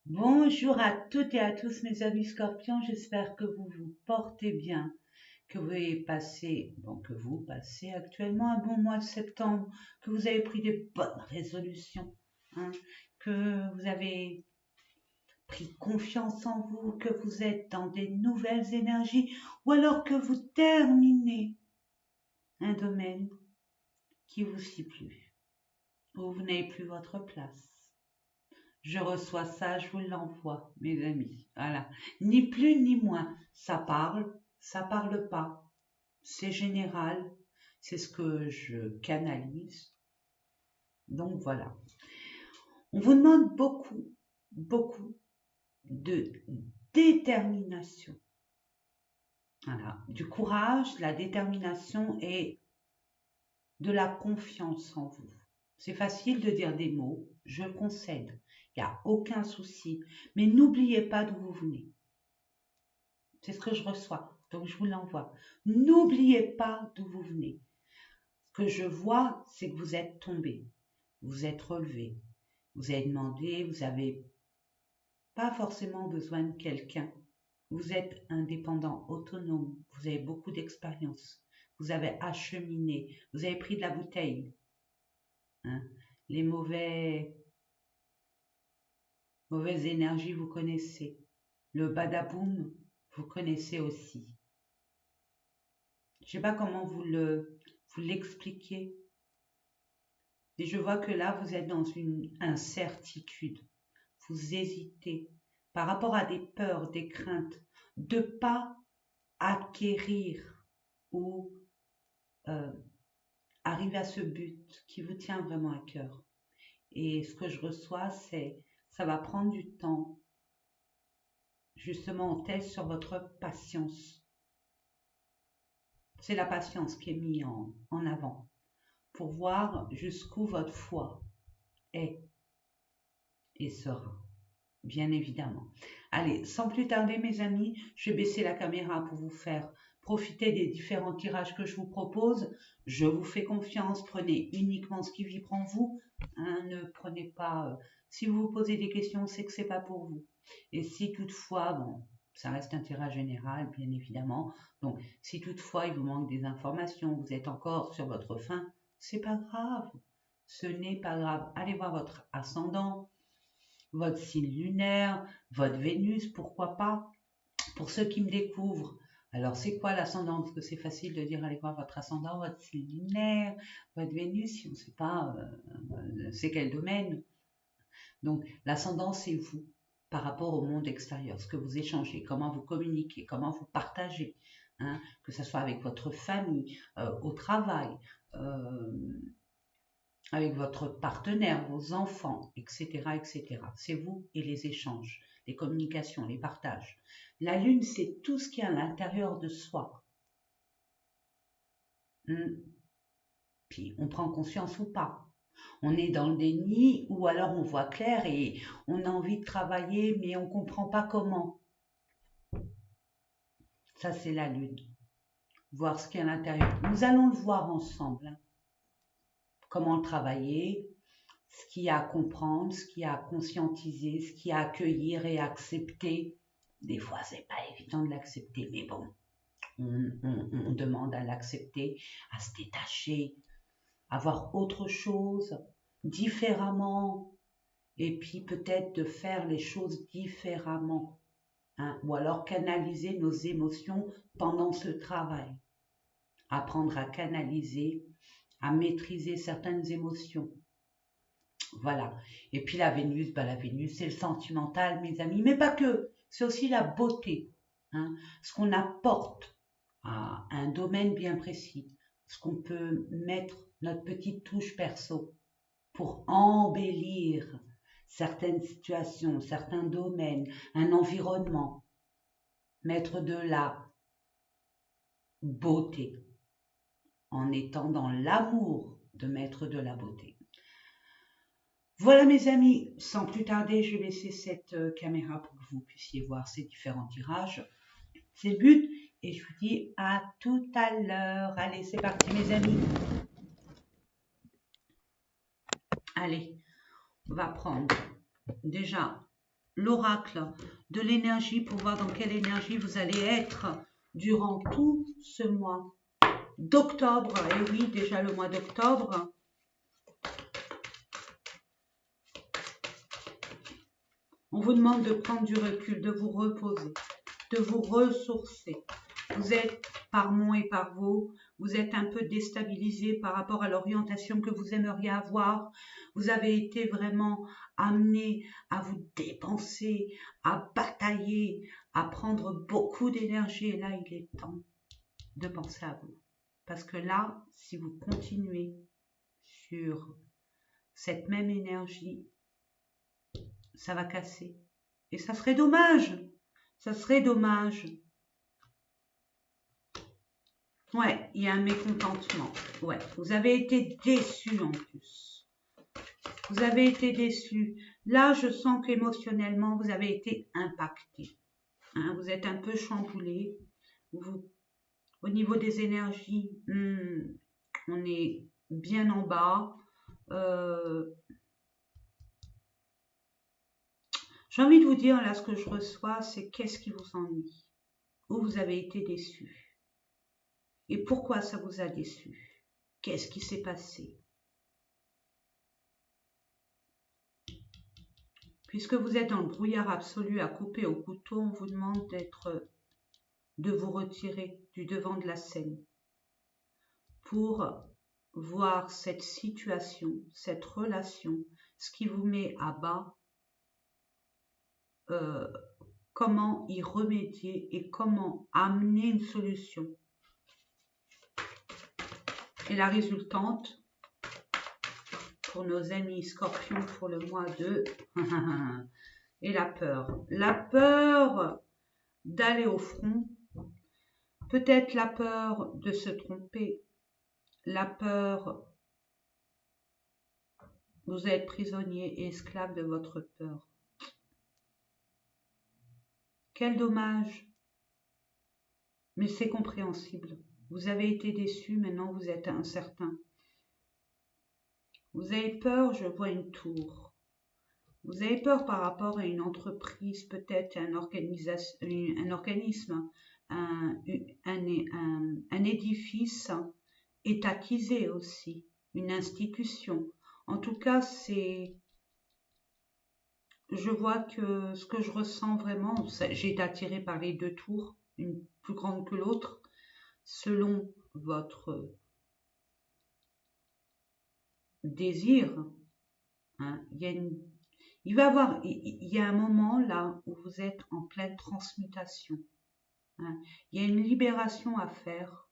Bonjour à toutes et à tous mes amis scorpions, j'espère que vous vous portez bien, que vous avez passé, que vous passez actuellement un bon mois de septembre, que vous avez pris des bonnes résolutions, hein, que vous avez pris confiance en vous, que vous êtes dans des nouvelles énergies, ou alors que vous terminez un domaine qui vous suit plus, où vous n'avez plus votre place. Je reçois ça, je vous l'envoie, mes amis. Voilà. Ni plus ni moins. Ça parle pas. C'est général. C'est ce que je canalise. Donc voilà. On vous demande beaucoup de détermination. Voilà. Du courage, de la détermination et de la confiance en vous. C'est facile de dire des mots, je le concède, il n'y a aucun souci, mais n'oubliez pas d'où vous venez. C'est ce que je reçois, donc je vous l'envoie. N'oubliez pas d'où vous venez. Ce que je vois, c'est que vous êtes tombé, vous êtes relevé, vous avez demandé, vous n'avez pas forcément besoin de quelqu'un. Vous êtes indépendant, autonome, vous avez beaucoup d'expérience, vous avez acheminé, vous avez pris de la bouteille. Hein. Les mauvaises énergies, vous connaissez. Le badaboum, vous connaissez aussi. Je ne sais pas comment vous l'expliquez. Et je vois que là, vous êtes dans une incertitude. Vous hésitez par rapport à des peurs, des craintes, de ne pas acquérir ou arriver à ce but qui vous tient vraiment à cœur. Et ce que je reçois, c'est ça va prendre du temps. Justement, on teste sur votre patience. C'est la patience qui est mise en avant pour voir jusqu'où votre foi est et sera, bien évidemment. Allez, sans plus tarder mes amis, je vais baisser la caméra pour vous faire profiter des différents tirages que je vous propose. Je vous fais confiance, prenez uniquement ce qui vibre en vous. Hein, ne prenez pas... si vous vous posez des questions, c'est que c'est pas pour vous. Et si toutefois, bon, ça reste un tirage général, bien évidemment. Donc, si toutefois il vous manque des informations, vous êtes encore sur votre faim, c'est pas grave. Ce n'est pas grave. Allez voir votre ascendant, votre signe lunaire, votre Vénus, pourquoi pas. Pour ceux qui me découvrent, alors c'est quoi l'ascendant? Parce que c'est facile de dire allez voir votre ascendant, votre signe lunaire, votre Vénus, si on ne sait pas c'est quel domaine. Donc l'ascendant, c'est vous par rapport au monde extérieur, ce que vous échangez, comment vous communiquez, comment vous partagez, hein, que ce soit avec votre famille, au travail, avec votre partenaire, vos enfants, etc., etc. C'est vous et les échanges, les communications, les partages. La lune, c'est tout ce qui est à l'intérieur de soi. Puis on prend conscience ou pas. On est dans le déni ou alors on voit clair et on a envie de travailler mais on ne comprend pas comment. Ça, c'est la lune. Voir ce qui est à l'intérieur. Nous allons le voir ensemble. Hein. Comment travailler, ce qu'il y a à comprendre, ce qu'il y a à conscientiser, ce qu'il y a à accueillir et accepter. Des fois, c'est pas évident de l'accepter, mais bon, on demande à l'accepter, à se détacher, à voir autre chose, différemment, et puis peut-être de faire les choses différemment, hein, ou alors canaliser nos émotions pendant ce travail. Apprendre à canaliser, à maîtriser certaines émotions. Voilà. Et puis la Vénus, c'est le sentimental, mes amis, mais pas que. C'est aussi la beauté. Hein, ce qu'on apporte à un domaine bien précis. Ce qu'on peut mettre notre petite touche perso pour embellir certaines situations, certains domaines, un environnement. Mettre de la beauté en étant dans l'amour de mettre de la beauté. Voilà mes amis, sans plus tarder, je vais laisser cette caméra pour que vous puissiez voir ces différents tirages. C'est le but et je vous dis à tout à l'heure. Allez, c'est parti mes amis. Allez, on va prendre déjà l'oracle de l'énergie pour voir dans quelle énergie vous allez être durant tout ce mois d'octobre. Et oui, déjà le mois d'octobre. On vous demande de prendre du recul, de vous reposer, de vous ressourcer. Vous êtes par moi et par vous êtes un peu déstabilisé par rapport à l'orientation que vous aimeriez avoir. Vous avez été vraiment amené à vous dépenser, à batailler, à prendre beaucoup d'énergie. Et là, il est temps de penser à vous. Parce que là, si vous continuez sur cette même énergie, ça va casser. Et ça serait dommage. Ça serait dommage. Ouais, il y a un mécontentement. Ouais, vous avez été déçu en plus. Vous avez été déçu. Là, je sens qu'émotionnellement, vous avez été impacté. Hein, vous êtes un peu chamboulé. Au niveau des énergies, on est bien en bas. J'ai envie de vous dire, là, ce que je reçois, c'est qu'est-ce qui vous ennuie? Où vous avez été déçu? Et pourquoi ça vous a déçu? Qu'est-ce qui s'est passé? Puisque vous êtes dans le brouillard absolu à couper au couteau, on vous demande de vous retirer du devant de la scène pour voir cette situation, cette relation, ce qui vous met à bas, comment y remédier et comment amener une solution. Et la résultante, pour nos amis scorpions pour le mois de... et la peur. La peur d'aller au front, peut-être la peur de se tromper, la peur, vous êtes prisonnier et esclave de votre peur. Quel dommage, mais c'est compréhensible. Vous avez été déçu, maintenant vous êtes incertain. Vous avez peur, je vois une tour. Vous avez peur par rapport à une entreprise, peut-être un organisme, un édifice étatisé aussi, une institution. En tout cas, je vois que ce que je ressens vraiment, j'ai été attirée par les deux tours, une plus grande que l'autre, selon votre désir. Hein. Il y a un moment là où vous êtes en pleine transmutation. Hein. Il y a une libération à faire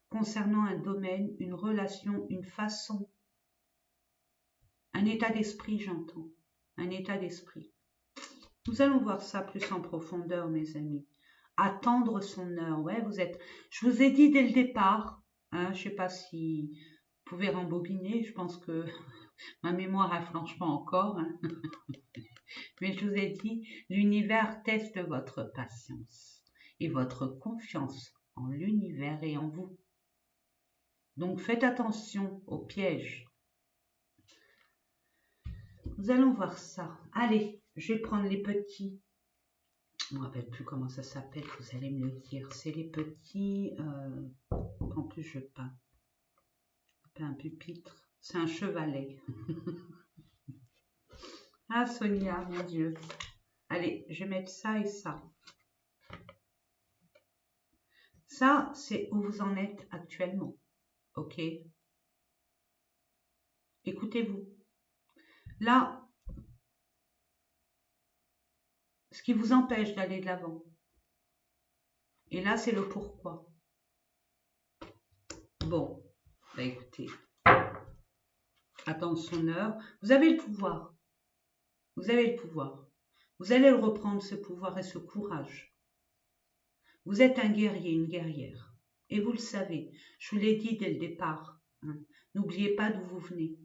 concernant un domaine, une relation, une façon, un état d'esprit, j'entends, un état d'esprit. Nous allons voir ça plus en profondeur, mes amis. Attendre son heure. Ouais, je vous ai dit dès le départ, hein, je ne sais pas si vous pouvez rembobiner, je pense que ma mémoire a flanche pas encore, hein. Mais je vous ai dit, l'univers teste votre patience et votre confiance en l'univers et en vous. Donc faites attention aux pièges. Nous allons voir ça. Allez, je vais prendre les petits. Je ne me rappelle plus comment ça s'appelle, vous allez me le dire. C'est les petits... en plus, je peins. Pas un pupitre, c'est un chevalet. Ah, Sonia, mon Dieu. Allez, je vais mettre ça et ça. Ça, c'est où vous en êtes actuellement. Ok? Écoutez-vous. Là, ce qui vous empêche d'aller de l'avant. Et là, c'est le pourquoi. Bon, bah écoutez, attendre son heure. Vous avez le pouvoir. Vous avez le pouvoir. Vous allez le reprendre, ce pouvoir et ce courage. Vous êtes un guerrier, une guerrière. Et vous le savez, je vous l'ai dit dès le départ. Hein. N'oubliez pas d'où vous venez.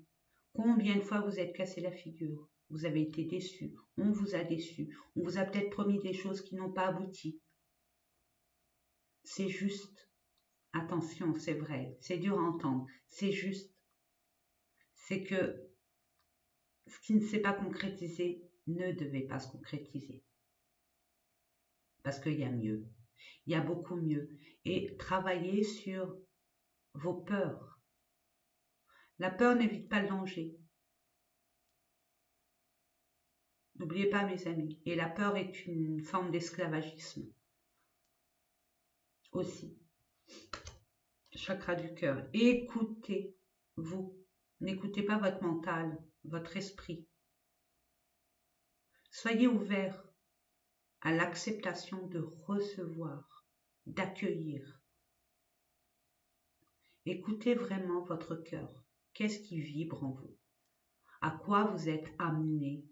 Combien de fois vous êtes cassé la figure? Vous avez été déçu. On vous a déçu. On vous a peut-être promis des choses qui n'ont pas abouti. C'est juste. Attention, c'est vrai. C'est dur à entendre. C'est juste. C'est que ce qui ne s'est pas concrétisé ne devait pas se concrétiser. Parce qu'il y a mieux. Il y a beaucoup mieux. Et travaillez sur vos peurs. La peur n'évite pas le danger. N'oubliez pas, mes amis. Et la peur est une forme d'esclavagisme. Aussi. Chakra du cœur. Écoutez-vous. N'écoutez pas votre mental, votre esprit. Soyez ouverts à l'acceptation de recevoir, d'accueillir. Écoutez vraiment votre cœur. Qu'est-ce qui vibre en vous? À quoi vous êtes amené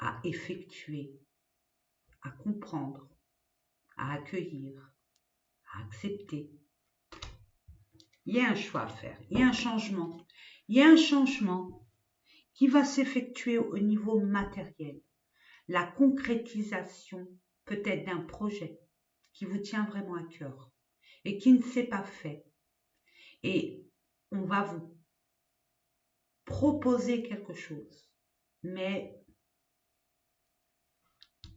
à effectuer, à comprendre, à accueillir, à accepter. Il y a un choix à faire, il y a un changement. Il y a un changement qui va s'effectuer au niveau matériel. La concrétisation peut-être d'un projet qui vous tient vraiment à cœur et qui ne s'est pas fait. Et on va vous proposer quelque chose. Mais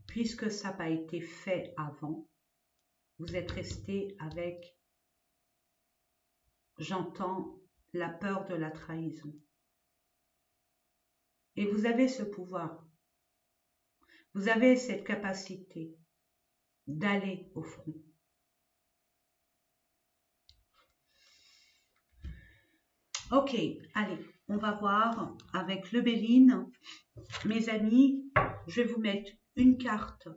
puisque ça n'a pas été fait avant, vous êtes resté avec, j'entends, la peur de la trahison. Et vous avez ce pouvoir. Vous avez cette capacité d'aller au front. Ok, allez, on va voir avec le Béline. Mes amis, je vais vous mettre une carte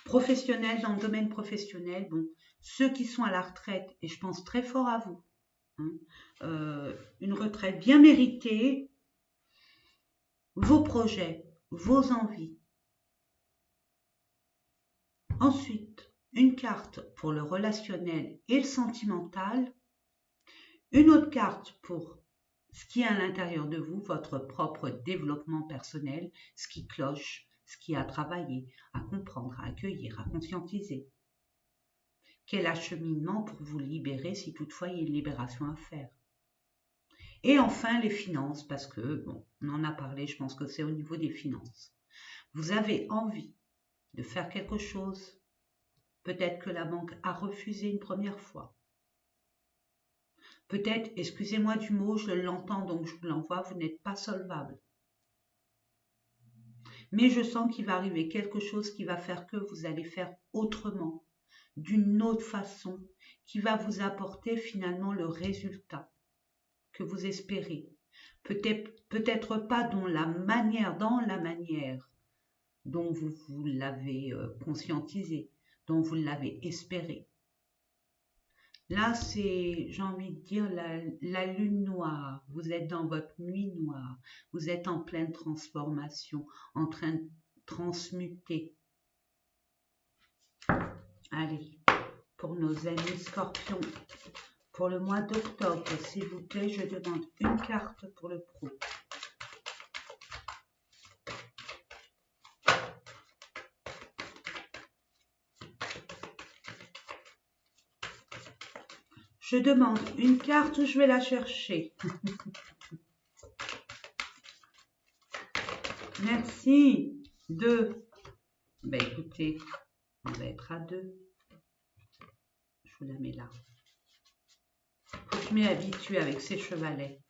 professionnelle dans le domaine professionnel. Bon, ceux qui sont à la retraite, et je pense très fort à vous, hein, une retraite bien méritée, vos projets, vos envies. Ensuite, une carte pour le relationnel et le sentimental. Une autre carte pour ce qui est à l'intérieur de vous, votre propre développement personnel, ce qui cloche, ce qui a à travailler, à comprendre, à accueillir, à conscientiser. Quel acheminement pour vous libérer si toutefois il y a une libération à faire. Et enfin les finances, parce que, bon, on en a parlé, je pense que c'est au niveau des finances. Vous avez envie de faire quelque chose, peut-être que la banque a refusé une première fois. Peut-être, excusez-moi du mot, je l'entends donc je vous l'envoie, vous n'êtes pas solvable. Mais je sens qu'il va arriver quelque chose qui va faire que vous allez faire autrement, d'une autre façon, qui va vous apporter finalement le résultat que vous espérez. Peut-être pas dans la manière dont vous l'avez conscientisé, dont vous l'avez espéré. Là, c'est, j'ai envie de dire, la lune noire. Vous êtes dans votre nuit noire. Vous êtes en pleine transformation, en train de transmuter. Allez, pour nos amis scorpions, pour le mois d'octobre, s'il vous plaît, je demande une carte pour le pro. Je demande une carte, je vais la chercher. Merci. 2. Ben écoutez, on va être à 2. Je vous la mets là. Faut que je m'habitue avec ces chevalets.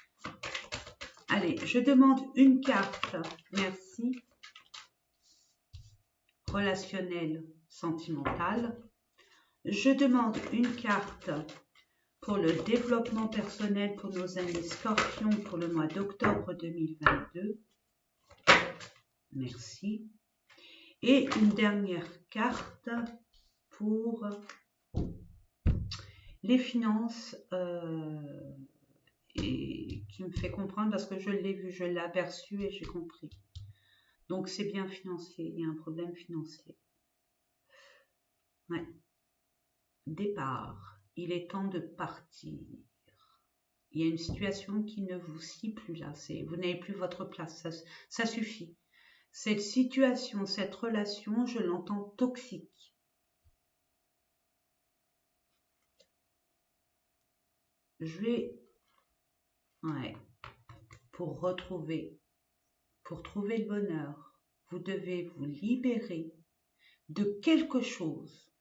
Allez, je demande une carte. Merci. Relationnel, sentimental. Je demande une carte pour le développement personnel pour nos amis scorpions pour le mois d'octobre 2022. Merci. Et une dernière carte pour les finances et qui me fait comprendre parce que je l'ai vu, je l'ai aperçu et j'ai compris. Donc c'est bien financier, il y a un problème financier. Ouais. Départ. Il est temps de partir. Il y a une situation qui ne vous scie plus là. Vous n'avez plus votre place. Ça suffit. Cette situation, cette relation, je l'entends toxique. Je vais... Ouais. Pour retrouver pour trouver le bonheur, vous devez vous libérer de quelque chose,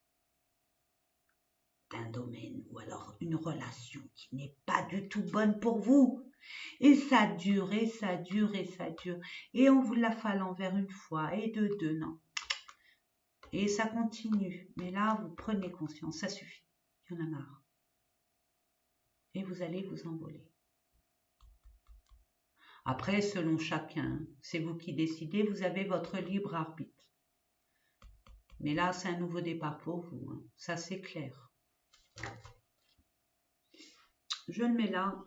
d'un domaine ou alors une relation qui n'est pas du tout bonne pour vous. Et ça dure, et ça dure, et ça dure. Et on vous la fait à l'envers une fois, et deux, non. Et ça continue. Mais là, vous prenez conscience, ça suffit. Il y en a marre. Et vous allez vous envoler. Après, selon chacun, c'est vous qui décidez, vous avez votre libre arbitre. Mais là, c'est un nouveau départ pour vous, hein. Ça, c'est clair. Je le mets là.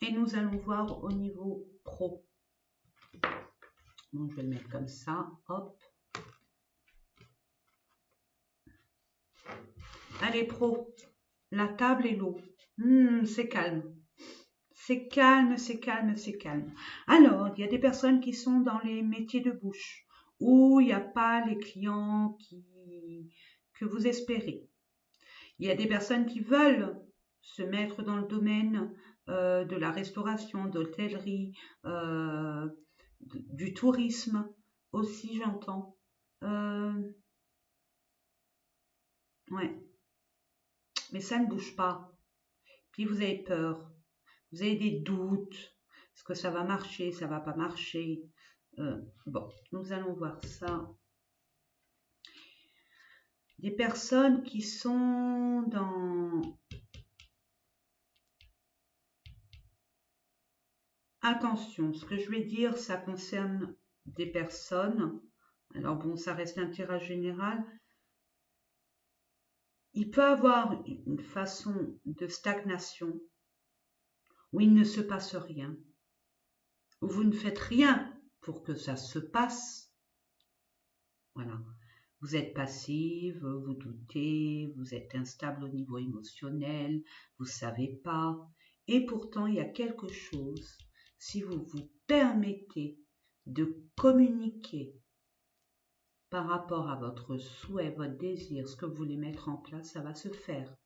Et nous allons voir au niveau pro. Donc, je vais le mettre comme ça. Hop. Allez, pro. La table et l'eau. C'est calme. C'est calme, c'est calme, c'est calme. Alors, il y a des personnes qui sont dans les métiers de bouche, où il n'y a pas les clients que vous espérez. Il y a des personnes qui veulent se mettre dans le domaine de la restauration, de l'hôtellerie, du tourisme aussi, j'entends. Ouais. Mais ça ne bouge pas. Puis vous avez peur. Vous avez des doutes. Est-ce que ça va marcher, ça va pas marcher? Bon, nous allons voir ça. Des personnes qui sont dans... Attention, ce que je vais dire, ça concerne des personnes. Alors bon, ça reste un tirage général. Il peut avoir une façon de stagnation où il ne se passe rien, où vous ne faites rien pour que ça se passe. Voilà. Vous êtes passive, vous doutez, vous êtes instable au niveau émotionnel, vous ne savez pas. Et pourtant, il y a quelque chose, si vous vous permettez de communiquer par rapport à votre souhait, votre désir, ce que vous voulez mettre en place, ça va se faire.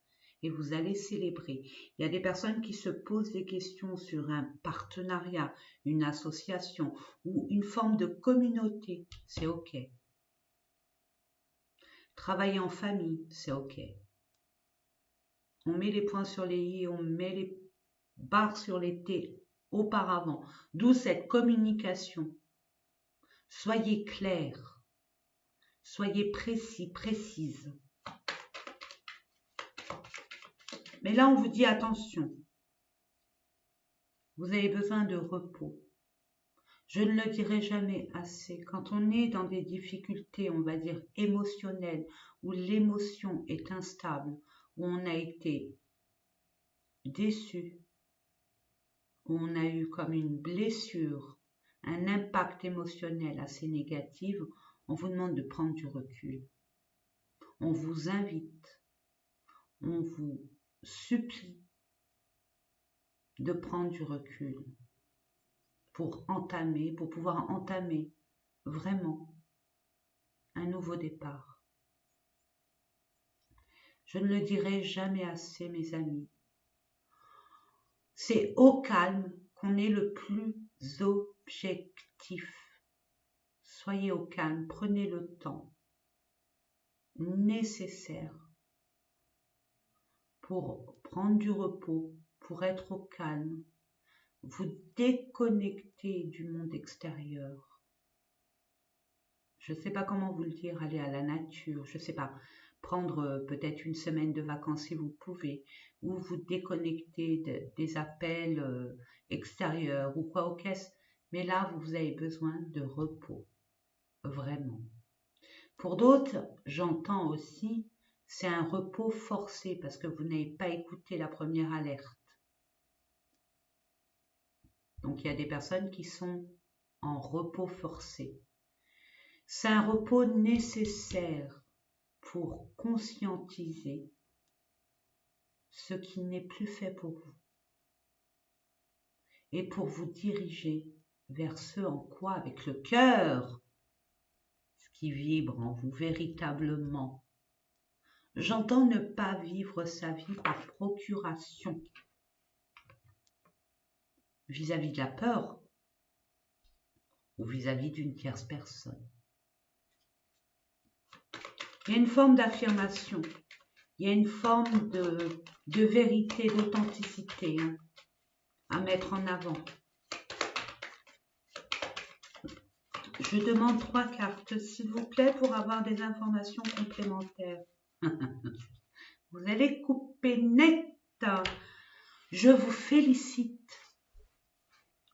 Et vous allez célébrer. Il y a des personnes qui se posent des questions sur un partenariat, une association ou une forme de communauté. C'est OK. Travailler en famille, c'est OK. On met les points sur les i, on met les barres sur les t auparavant. D'où cette communication. Soyez clair. Soyez précis, précise. Mais là, on vous dit attention. Vous avez besoin de repos. Je ne le dirai jamais assez. Quand on est dans des difficultés, on va dire émotionnelles, où l'émotion est instable, où on a été déçu, où on a eu comme une blessure, un impact émotionnel assez négatif, on vous demande de prendre du recul. On vous invite, on vous supplie de prendre du recul pour pouvoir entamer vraiment un nouveau départ. Je ne le dirai jamais assez, mes amis. C'est au calme qu'on est le plus objectif. Soyez au calme, prenez le temps nécessaire pour prendre du repos, pour être au calme, vous déconnecter du monde extérieur. Je ne sais pas comment vous le dire, aller à la nature, je ne sais pas, prendre peut-être une semaine de vacances si vous pouvez, ou vous déconnecter des appels extérieurs ou quoi au caisse. Mais là, vous avez besoin de repos, vraiment. Pour d'autres, j'entends aussi, c'est un repos forcé parce que vous n'avez pas écouté la première alerte. Donc, il y a des personnes qui sont en repos forcé. C'est un repos nécessaire pour conscientiser ce qui n'est plus fait pour vous et pour vous diriger vers ce en quoi, avec le cœur, ce qui vibre en vous véritablement. J'entends ne pas vivre sa vie par procuration. vis-à-vis de la peur ou vis-à-vis d'une tierce personne. Il y a une forme d'affirmation, il y a une forme de vérité, d'authenticité à mettre en avant. Je demande 3 cartes, s'il vous plaît, pour avoir des informations complémentaires. Vous allez couper net. Je vous félicite.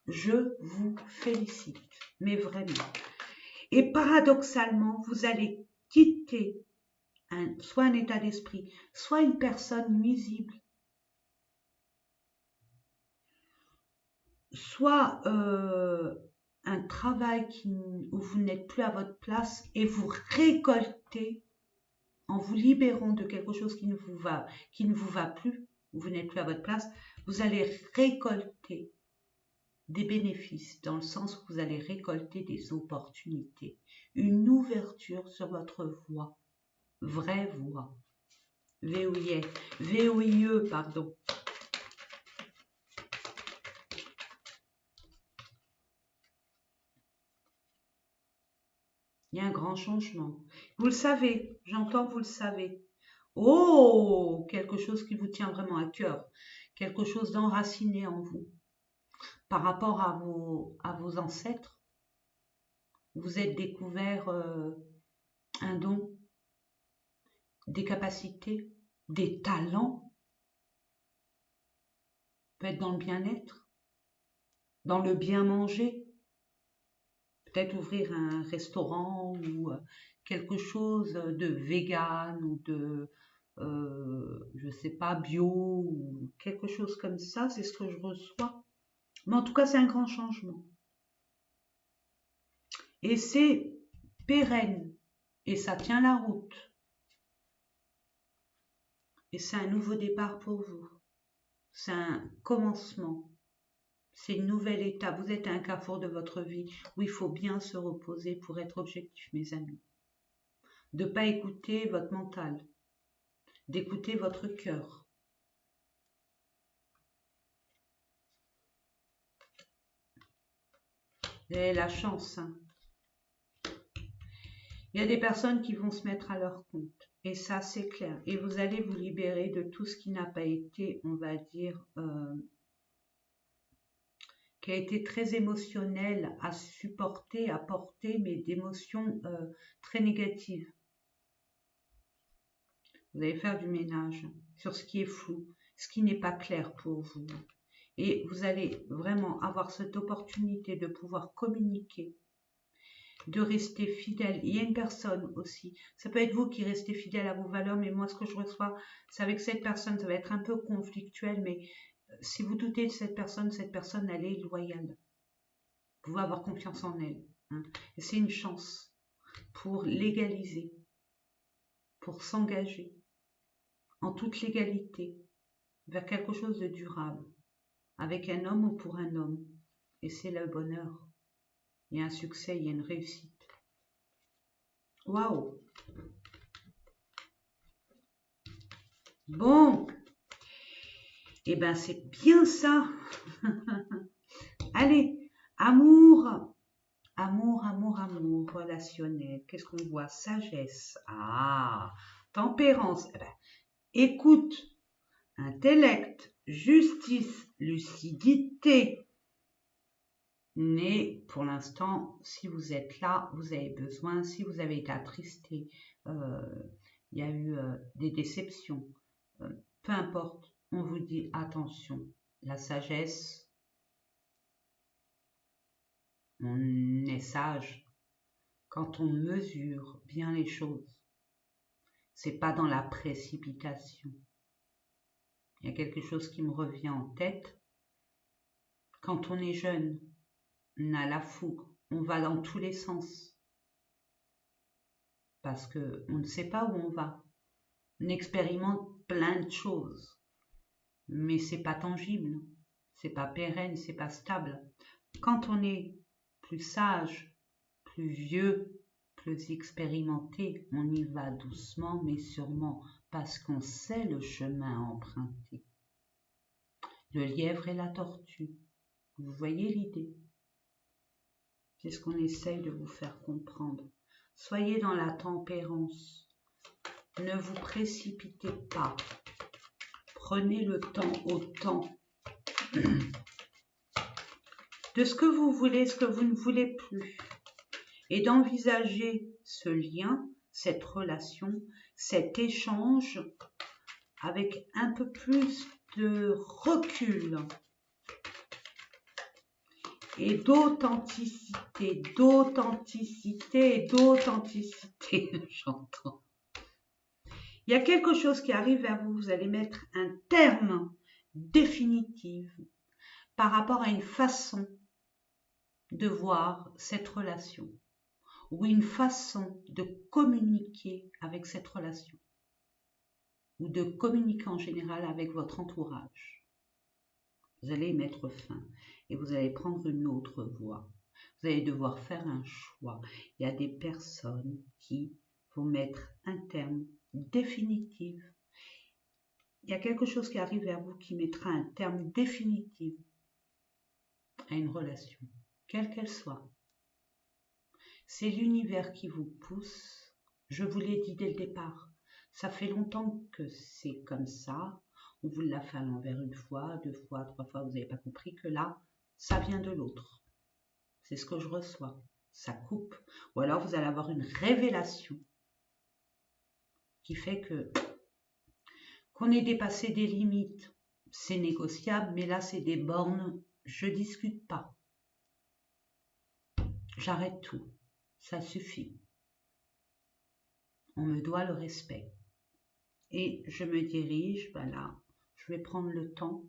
Je vous félicite, mais vraiment. Et paradoxalement, vous allez quitter soit un état d'esprit, soit une personne nuisible, soit un travail où vous n'êtes plus à votre place et vous récoltez en vous libérant de quelque chose qui ne vous va plus, où vous n'êtes plus à votre place, vous allez récolter des bénéfices, dans le sens où vous allez récolter des opportunités, une ouverture sur votre voie, vraie voie, VOIE, pardon. Il y a un grand changement. Vous le savez, j'entends, vous le savez. Oh, quelque chose qui vous tient vraiment à cœur, quelque chose d'enraciné en vous. Par rapport à vos ancêtres, vous êtes découvert un don, des capacités, des talents, peut être dans le bien-être, dans le bien manger, peut-être ouvrir un restaurant ou quelque chose de vegan ou de, je sais pas, bio ou quelque chose comme ça, c'est ce que je reçois. Mais en tout cas, c'est un grand changement. Et c'est pérenne et ça tient la route. Et c'est un nouveau départ pour vous. C'est un commencement. C'est une nouvelle étape. Vous êtes à un carrefour de votre vie où il faut bien se reposer pour être objectif, mes amis. De ne pas écouter votre mental, d'écouter votre cœur. Vous avez la chance. Il y a des personnes qui vont se mettre à leur compte. Et ça, c'est clair. Et vous allez vous libérer de tout ce qui n'a pas été, on va dire, qui a été très émotionnel à supporter, à porter, mais d'émotions très négatives. Vous allez faire du ménage sur ce qui est flou, ce qui n'est pas clair pour vous. Et vous allez vraiment avoir cette opportunité de pouvoir communiquer, de rester fidèle. Il y a une personne aussi, ça peut être vous qui restez fidèle à vos valeurs, mais moi ce que je reçois, c'est avec cette personne, ça va être un peu conflictuel, mais si vous doutez de cette personne elle est loyale. Vous pouvez avoir confiance en elle. Et c'est une chance pour légaliser, pour s'engager en toute légalité vers quelque chose de durable, avec un homme ou pour un homme. Et c'est le bonheur. Il y a un succès, il y a une réussite. Waouh! Bon, et ben c'est bien ça. Allez, amour, relationnel. Qu'est-ce qu'on voit? Sagesse. Ah, tempérance. Eh ben, écoute, intellect, justice, lucidité. Mais pour l'instant, si vous êtes là, vous avez besoin, si vous avez été attristé, il y a eu des déceptions, peu importe, on vous dit attention, la sagesse, on est sage quand on mesure bien les choses. C'est pas dans la précipitation. Il y a quelque chose qui me revient en tête. Quand on est jeune, on a la fougue, on va dans tous les sens. Parce qu'on ne sait pas où on va. On expérimente plein de choses. Mais c'est pas tangible, c'est pas pérenne, c'est pas stable. Quand on est plus sage, plus vieux, plus expérimenté, on y va doucement mais sûrement parce qu'on sait le chemin à emprunter. Le lièvre et la tortue. Vous voyez l'idée? C'est ce qu'on essaye de vous faire comprendre. Soyez dans la tempérance. Ne vous précipitez pas. Prenez le temps au temps de ce que vous voulez, ce que vous ne voulez plus. Et d'envisager ce lien, cette relation, cet échange avec un peu plus de recul et d'authenticité, j'entends. Il y a quelque chose qui arrive vers vous, vous allez mettre un terme définitif par rapport à une façon de voir cette relation ou une façon de communiquer avec cette relation ou de communiquer en général avec votre entourage. Vous allez y mettre fin et vous allez prendre une autre voie. Vous allez devoir faire un choix. Il y a des personnes qui vont mettre un terme définitif. Il y a quelque chose qui arrive vers vous qui mettra un terme définitif à une relation, quelle qu'elle soit. C'est l'univers qui vous pousse. Je vous l'ai dit dès le départ. Ça fait longtemps que c'est comme ça. On vous l'a fait à l'envers une fois, 2 fois, 3 fois. Vous n'avez pas compris que là, ça vient de l'autre. C'est ce que je reçois. Ça coupe. Ou alors vous allez avoir une révélation qui fait que qu'on ait dépassé des limites, c'est négociable, mais là, c'est des bornes. Je ne discute pas. J'arrête tout. Ça suffit. On me doit le respect. Et je me dirige, ben là, je vais prendre le temps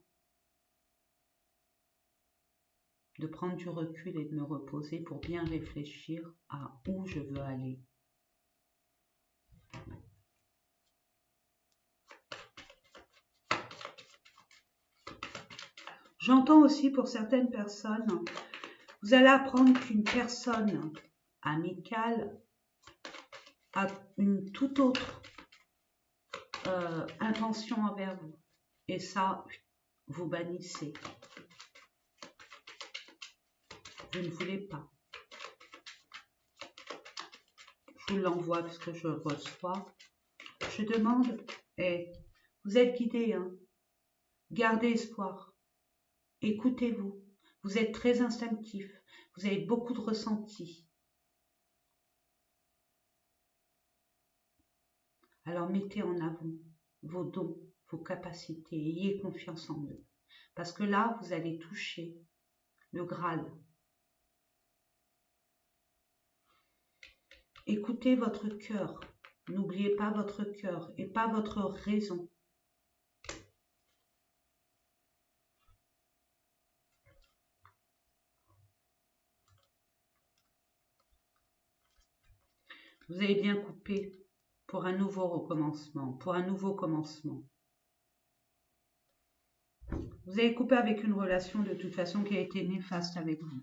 de prendre du recul et de me reposer pour bien réfléchir à où je veux aller. J'entends aussi pour certaines personnes, vous allez apprendre qu'une personne amicale a une toute autre intention envers vous. Et ça, vous bannissez. Vous ne voulez pas. Je vous l'envoie parce que je le reçois. Je demande, vous êtes guidé, hein? Gardez espoir. Écoutez-vous. Vous êtes très instinctif. Vous avez beaucoup de ressenti. Alors mettez en avant vos dons, vos capacités. Ayez confiance en eux. Parce que là, vous allez toucher le Graal. Écoutez votre cœur. N'oubliez pas votre cœur et pas votre raison. Vous avez bien coupé pour un nouveau recommencement, pour un nouveau commencement. Vous avez coupé avec une relation de toute façon qui a été néfaste avec vous.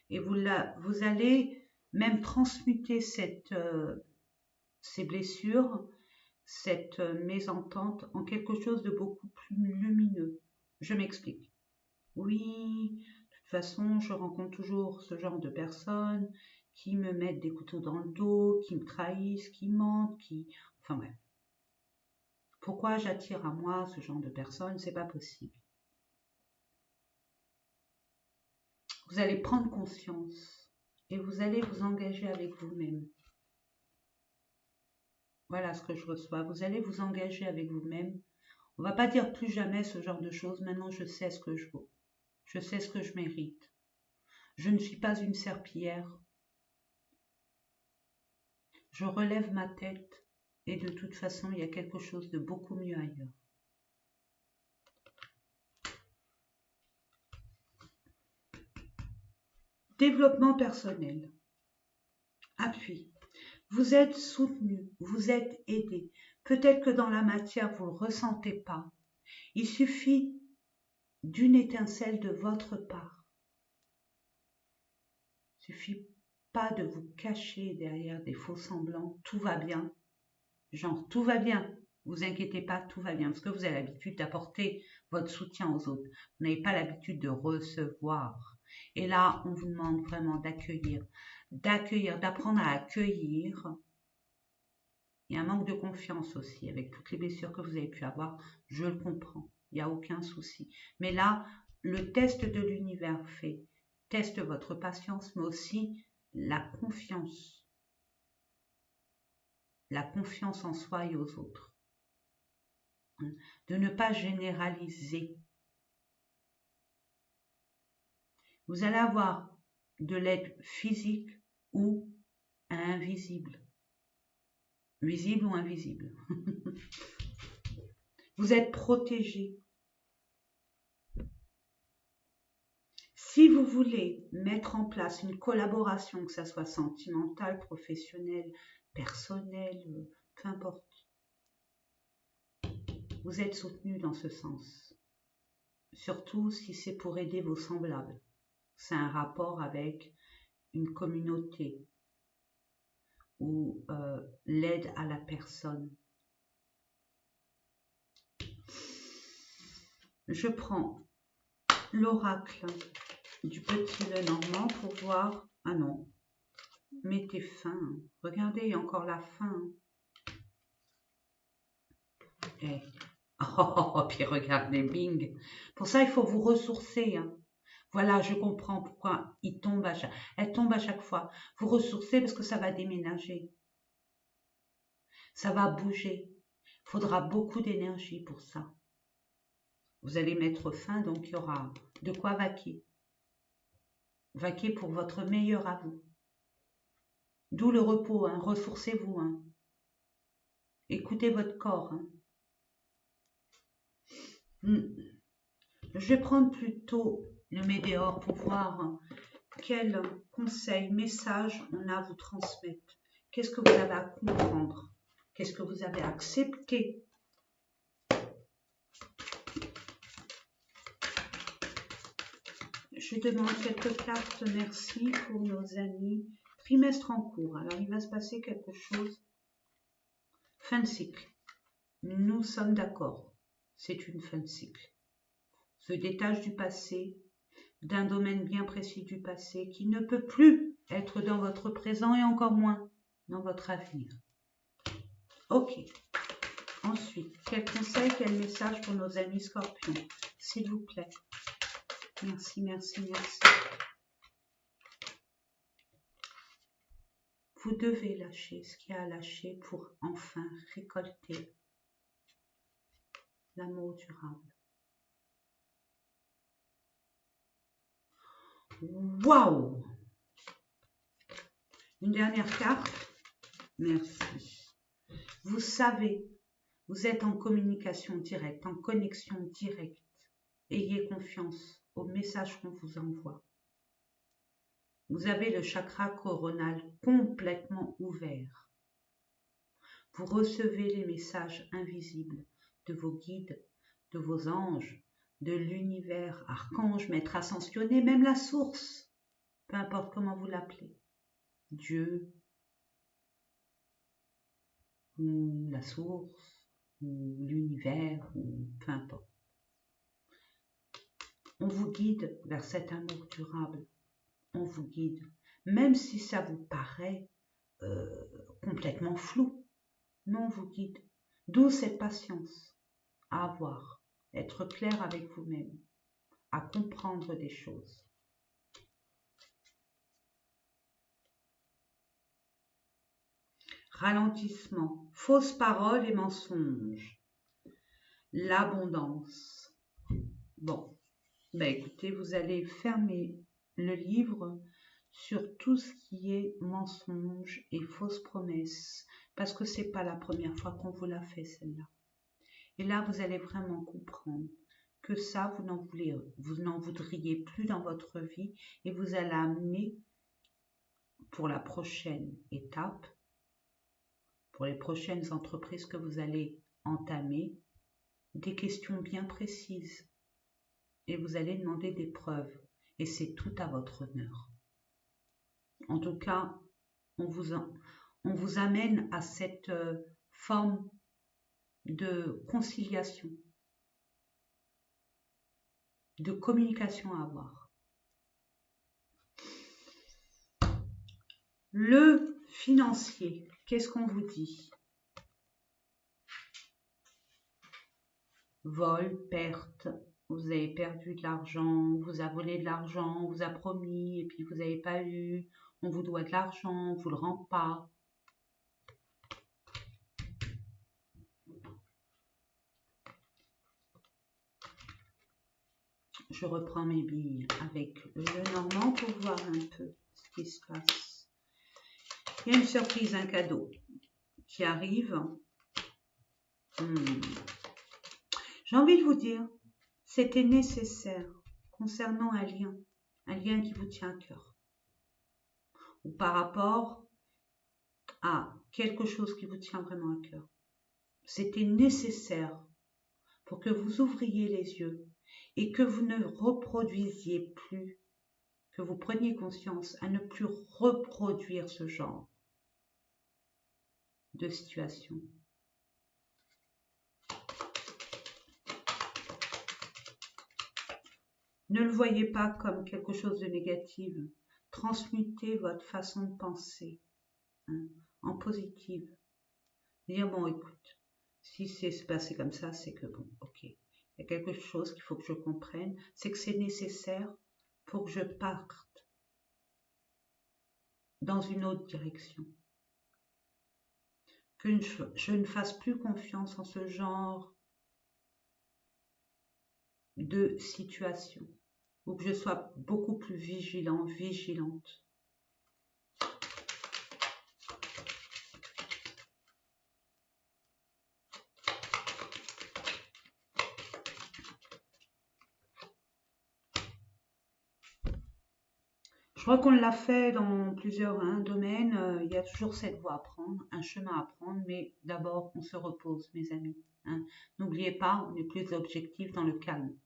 Et vous allez même transmuter ces blessures, cette mésentente en quelque chose de beaucoup plus lumineux. Je m'explique. Oui, de toute façon, je rencontre toujours ce genre de personnes qui me mettent des couteaux dans le dos, qui me trahissent, qui mentent, Enfin bref. Pourquoi j'attire à moi ce genre de personnes? C'est pas possible. Vous allez prendre conscience et vous allez vous engager avec vous-même. Voilà ce que je reçois. Vous allez vous engager avec vous-même. On ne va pas dire plus jamais ce genre de choses. Maintenant, je sais ce que je vaux. Je sais ce que je mérite. Je ne suis pas une serpillière. Je relève ma tête et de toute façon, il y a quelque chose de beaucoup mieux ailleurs. Développement personnel. Appui. Vous êtes soutenu, vous êtes aidé. Peut-être que dans la matière, vous ne le ressentez pas. Il suffit d'une étincelle de votre part. Il ne suffit pas de vous cacher derrière des faux semblants. Tout va bien. Genre, tout va bien. Vous inquiétez pas, tout va bien, parce que vous avez l'habitude d'apporter votre soutien aux autres. Vous n'avez pas l'habitude de recevoir. Et là, on vous demande vraiment d'accueillir, d'apprendre à accueillir. Il y a un manque de confiance aussi, avec toutes les blessures que vous avez pu avoir, je le comprends, il n'y a aucun souci. Mais là, le test de l'univers fait, teste votre patience, mais aussi la confiance en soi et aux autres. De ne pas généraliser. Vous allez avoir de l'aide physique ou invisible. Visible ou invisible. Vous êtes protégé. Si vous voulez mettre en place une collaboration, que ça soit sentimentale, professionnelle, personnelle, peu importe, vous êtes soutenu dans ce sens. Surtout si c'est pour aider vos semblables. C'est un rapport avec une communauté ou l'aide à la personne. Je prends l'oracle du petit Lenormand pour voir. Ah non, mettez fin. Regardez, il y a encore la fin. Eh. Oh, puis regardez, bing. Pour ça, il faut vous ressourcer. Hein. Voilà, je comprends pourquoi elle tombe à chaque fois. Vous ressourcez parce que ça va déménager. Ça va bouger. Il faudra beaucoup d'énergie pour ça. Vous allez mettre fin, donc il y aura de quoi vaquer. Vaquer pour votre meilleur à vous. D'où le repos, hein. Ressourcez-vous. Hein. Écoutez votre corps. Hein. Je vais prendre plutôt le Médéor pour voir quel conseil, message on a à vous transmettre. Qu'est-ce que vous avez à comprendre? Qu'est-ce que vous avez à accepter? Je demande quelques cartes, merci pour nos amis. Trimestre en cours, alors il va se passer quelque chose. Fin de cycle. Nous sommes d'accord, c'est une fin de cycle. Se détache du passé, d'un domaine bien précis du passé qui ne peut plus être dans votre présent et encore moins dans votre avenir. Ok. Ensuite, quel conseil, quel message pour nos amis scorpions, s'il vous plaît. Merci, merci, merci. Vous devez lâcher ce qu'il y a à lâcher pour enfin récolter l'amour durable. Waouh! Une dernière carte. Merci. Vous savez, vous êtes en communication directe, en connexion directe. Ayez confiance au message qu'on vous envoie. Vous avez le chakra coronal complètement ouvert. Vous recevez les messages invisibles de vos guides, de vos anges, de l'univers, archange, maître ascensionné, même la source, peu importe comment vous l'appelez, Dieu, ou la source, ou l'univers, ou peu importe. On vous guide vers cet amour durable. On vous guide, même si ça vous paraît complètement flou. Mais on vous guide. D'où cette patience à avoir, être clair avec vous-même, à comprendre des choses. Ralentissement, fausses paroles et mensonges. L'abondance. Bon, ben écoutez, vous allez fermer le livre sur tout ce qui est mensonges et fausses promesses, parce que c'est pas la première fois qu'on vous l'a fait celle-là. Et là, vous allez vraiment comprendre que ça, vous n'en voudriez plus dans votre vie et vous allez amener pour la prochaine étape, pour les prochaines entreprises que vous allez entamer, des questions bien précises. Et vous allez demander des preuves. Et c'est tout à votre honneur. En tout cas, on vous amène à cette forme de conciliation, de communication à avoir. Le financier, qu'est-ce qu'on vous dit? Vol, perte, vous avez perdu de l'argent, on vous a volé de l'argent, on vous a promis et puis vous n'avez pas eu, on vous doit de l'argent, on ne vous le rend pas. Je reprends mes billes avec le normand pour voir un peu ce qui se passe. Il y a une surprise, un cadeau qui arrive. J'ai envie de vous dire, c'était nécessaire concernant un lien qui vous tient à cœur. Ou par rapport à quelque chose qui vous tient vraiment à cœur. C'était nécessaire pour que vous ouvriez les yeux et que vous ne reproduisiez plus, que vous preniez conscience à ne plus reproduire ce genre de situation. Ne le voyez pas comme quelque chose de négatif. Transmutez votre façon de penser en positive. Dire, bon, écoute, si c'est passé comme ça, c'est que bon, ok. Il y a quelque chose qu'il faut que je comprenne, c'est que c'est nécessaire pour que je parte dans une autre direction. Que je ne fasse plus confiance en ce genre de situation. Ou que je sois beaucoup plus vigilante. Je crois qu'on l'a fait dans plusieurs domaines. Il y a toujours cette voie à prendre, un chemin à prendre, mais d'abord, on se repose, mes amis. N'oubliez pas, on est plus objectif dans le calme.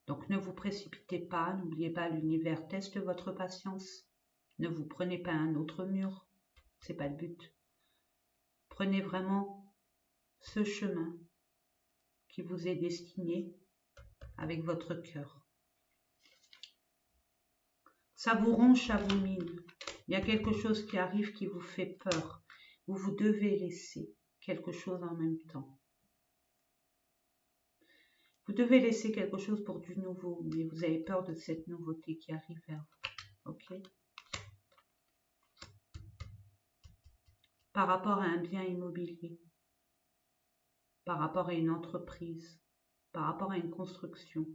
Donc, ne vous précipitez pas, n'oubliez pas, l'univers teste votre patience. Ne vous prenez pas un autre mur, c'est pas le but. Prenez vraiment ce chemin qui vous est destiné avec votre cœur. Ça vous ronge, ça vous mine. Il y a quelque chose qui arrive qui vous fait peur. Vous devez laisser quelque chose en même temps. Vous devez laisser quelque chose pour du nouveau, mais vous avez peur de cette nouveauté qui arrive vers vous. Ok? Par rapport à un bien immobilier, par rapport à une entreprise, par rapport à une construction.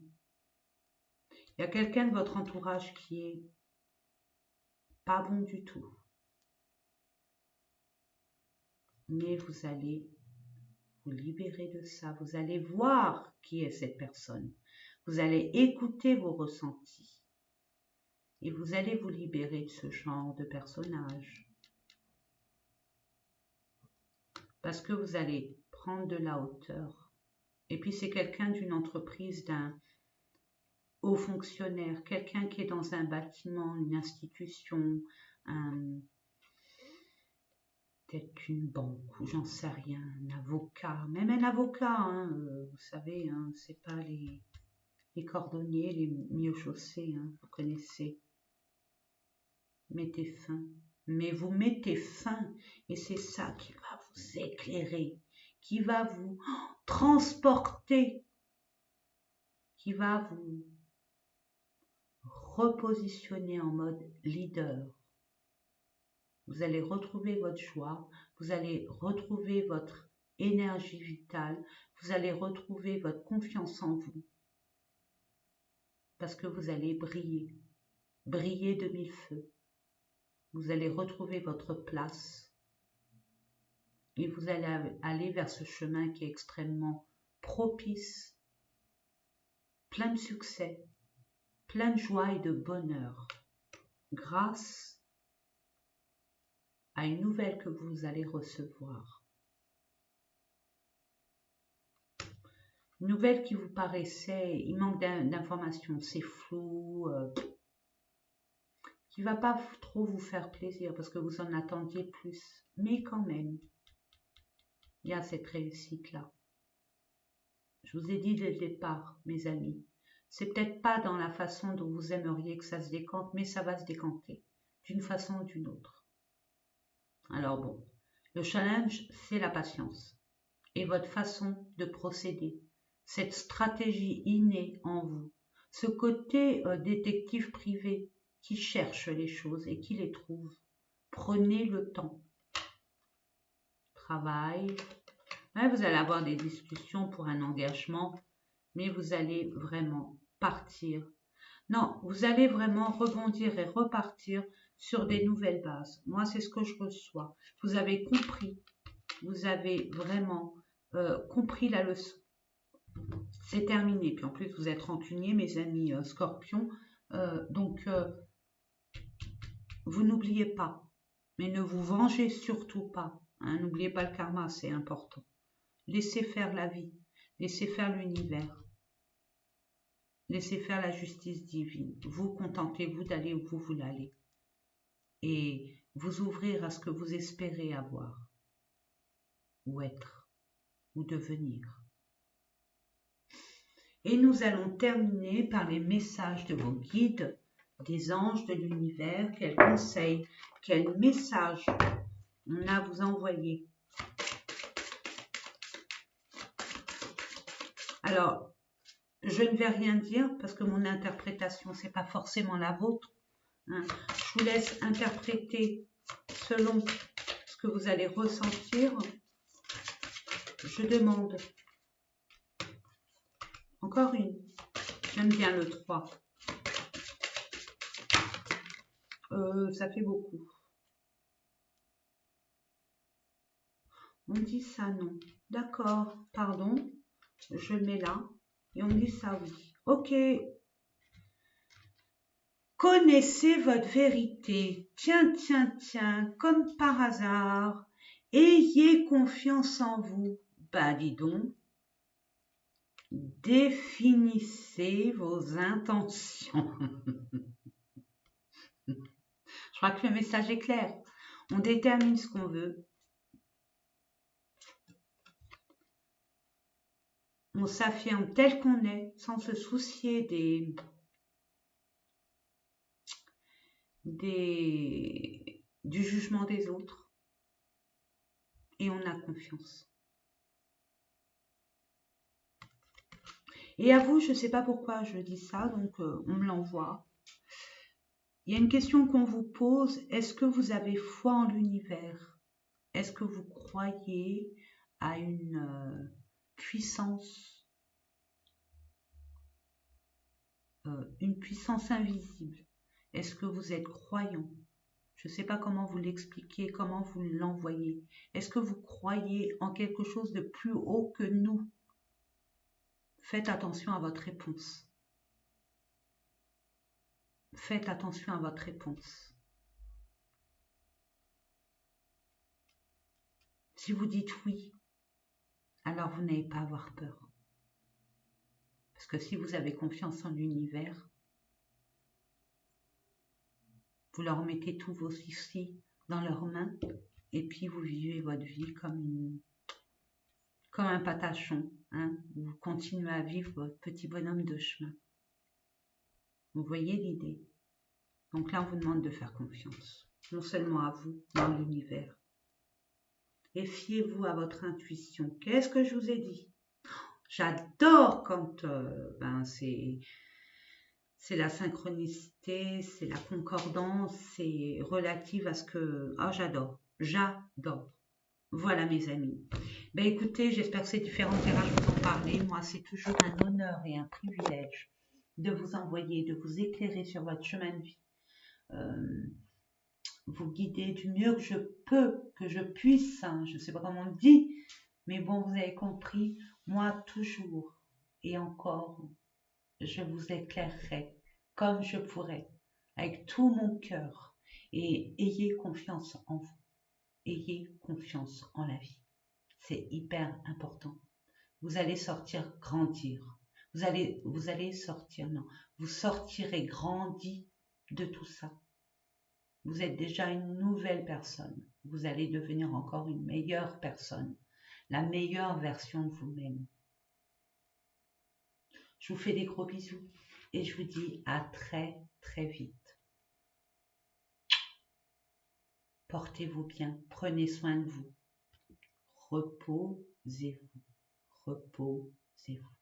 Il y a quelqu'un de votre entourage qui est pas bon du tout. Mais vous allez vous libérer de ça. Vous allez voir qui est cette personne. Vous allez écouter vos ressentis. Et vous allez vous libérer de ce genre de personnage. Parce que vous allez prendre de la hauteur. Et puis c'est quelqu'un d'une entreprise, d'un haut fonctionnaire, quelqu'un qui est dans un bâtiment, une institution, peut-être une banque ou j'en sais rien, un avocat, même un avocat, vous savez, c'est pas les cordonniers, les mieux chaussés, vous connaissez. Mettez fin, mais vous mettez fin et c'est ça qui va vous éclairer, qui va vous transporter, qui va vous repositionner en mode leader. Vous allez retrouver votre joie, vous allez retrouver votre énergie vitale, vous allez retrouver votre confiance en vous. Parce que vous allez briller, briller de mille feux. Vous allez retrouver votre place et vous allez aller vers ce chemin qui est extrêmement propice, plein de succès, plein de joie et de bonheur, grâce à une nouvelle que vous allez recevoir. Une nouvelle qui vous paraissait, il manque d'informations, c'est flou, qui ne va pas trop vous faire plaisir parce que vous en attendiez plus, mais quand même, il y a cette réussite-là. Je vous ai dit dès le départ, mes amis, c'est peut-être pas dans la façon dont vous aimeriez que ça se décante, mais ça va se décanter, d'une façon ou d'une autre. Alors bon, le challenge, c'est la patience et votre façon de procéder, cette stratégie innée en vous, ce côté détective privé qui cherche les choses et qui les trouve. Prenez le temps. Travail. Ouais, vous allez avoir des discussions pour un engagement, mais vous allez vraiment partir. Non, vous allez vraiment rebondir et repartir sur des nouvelles bases. Moi, c'est ce que je reçois. Vous avez compris. Vous avez vraiment compris la leçon. C'est terminé. Puis en plus, vous êtes rancuniers, mes amis scorpions. Donc, vous n'oubliez pas. Mais ne vous vengez surtout pas. Hein. N'oubliez pas le karma, c'est important. Laissez faire la vie. Laissez faire l'univers. Laissez faire la justice divine. Vous contentez-vous d'aller où vous voulez aller. Et vous ouvrir à ce que vous espérez avoir. Ou être. Ou devenir. Et nous allons terminer par les messages de vos guides, des anges de l'univers. Quels conseils, quels messages on a à vous envoyer. Alors, je ne vais rien dire parce que mon interprétation, c'est pas forcément la vôtre. Hein. Je vous laisse interpréter selon ce que vous allez ressentir. Je demande encore une. J'aime bien le 3. Ça fait beaucoup. On dit ça, non. D'accord, pardon. Je le mets là. Et on dit ça, oui. Ok. Connaissez votre vérité. Tiens, tiens, tiens, comme par hasard. Ayez confiance en vous. Bah, dis donc. Définissez vos intentions. Je crois que le message est clair. On détermine ce qu'on veut. On s'affirme tel qu'on est, sans se soucier du jugement des autres. Et on a confiance. Et à vous, je ne sais pas pourquoi je dis ça, donc on me l'envoie. Il y a une question qu'on vous pose. Est-ce que vous avez foi en l'univers? Est-ce que vous croyez à une puissance invisible? Est-ce que vous êtes croyant? Je ne sais pas comment vous l'expliquer, comment vous l'envoyez. Est-ce que vous croyez en quelque chose de plus haut que nous? Faites attention à votre réponse. Faites attention à votre réponse. Si vous dites oui, alors vous n'avez pas à avoir peur. Parce que si vous avez confiance en l'univers, vous leur mettez tous vos soucis dans leurs mains et puis vous vivez votre vie comme un patachon. Hein. Vous continuez à vivre votre petit bonhomme de chemin. Vous voyez l'idée? Donc là, on vous demande de faire confiance, non seulement à vous, mais à l'univers. Et fiez-vous à votre intuition. Qu'est-ce que je vous ai dit? J'adore quand c'est la synchronicité, c'est la concordance, c'est relative à ce que... Ah, j'adore, j'adore. Voilà mes amis. Ben écoutez, j'espère que ces différents tirages vous en parler. Moi, c'est toujours un honneur et un privilège de vous envoyer, de vous éclairer sur votre chemin de vie. Vous guider du mieux que je peux, que je puisse. Hein. Je ne sais pas comment on le dit, mais bon, vous avez compris. Moi, toujours et encore, je vous éclairerai comme je pourrai, avec tout mon cœur. Et ayez confiance en vous. Ayez confiance en la vie. C'est hyper important. Vous allez sortir grandir. Vous allez sortir, non. Vous sortirez grandi de tout ça. Vous êtes déjà une nouvelle personne. Vous allez devenir encore une meilleure personne. la meilleure version de vous-même. Je vous fais des gros bisous et je vous dis à très très vite. Portez-vous bien, prenez soin de vous. Reposez-vous, reposez-vous.